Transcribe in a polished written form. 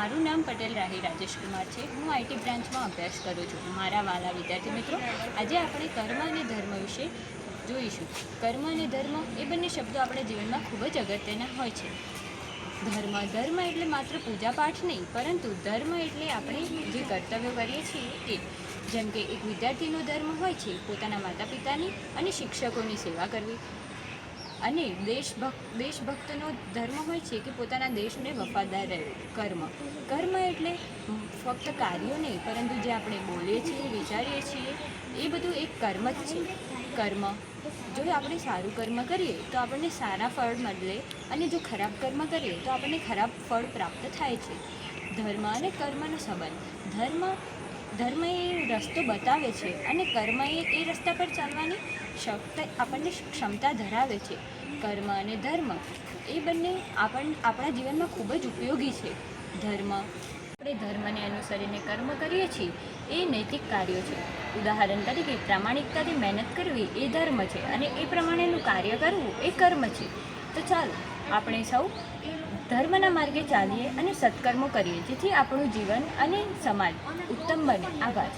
મારું નામ પટેલ રાહી રાજેશ કુમાર છે। હું આઈટી બ્રાન્ચમાં અભ્યાસ કરું છું। મારા વાલા વિદ્યાર્થી મિત્રો, આજે આપણે કર્મ અને ધર્મ વિશે જોઈશું। કર્મ અને ધર્મ એ બંને શબ્દો આપણા જીવનમાં ખૂબ જ અગત્યના હોય છે। ધર્મ એટલે માત્ર પૂજાપાઠ નહીં, પરંતુ ધર્મ એટલે આપણે જે કર્તવ્યો કરીએ છીએ એ, જેમ કે એક વિદ્યાર્થીનો ધર્મ હોય છે પોતાના માતા પિતાની અને શિક્ષકોની સેવા કરવી, અને દેશભક્તનો ધર્મ હોય છે કે પોતાના દેશને વફાદાર રહેવું। કર્મ એટલે ફક્ત કાર્યો નહીં, પરંતુ જે આપણે બોલીએ છીએ, વિચારીએ છીએ, એ બધું એક કર્મ જ છે। જો આપણે સારું કર્મ કરીએ તો આપણને સારા ફળ મળે, અને જો ખરાબ કર્મ કરીએ તો આપણને ખરાબ ફળ પ્રાપ્ત થાય છે। ધર્મ અને કર્મનો સંબંધ। ધર્મ એ રસ્તો બતાવે છે, અને કર્મ એ રસ્તા પર ચાલવાની આપણને ક્ષમતા ધરાવે છે। કર્મ અને ધર્મ એ બંને આપણા જીવનમાં ખૂબ જ ઉપયોગી છે। આપણે ધર્મને અનુસરીને કર્મ કરીએ છીએ એ નૈતિક કાર્યો છે। ઉદાહરણ તરીકે, પ્રામાણિકતાથી મહેનત કરવી એ ધર્મ છે, અને એ પ્રમાણેનું કાર્ય કરવું એ કર્મ છે। તો ચાલો આપણે સૌ ધર્મના માર્ગે ચાલીએ અને સત્કર્મો કરીએ, જેથી આપણું જીવન અને સમાજ ઉત્તમ બને। આભાર।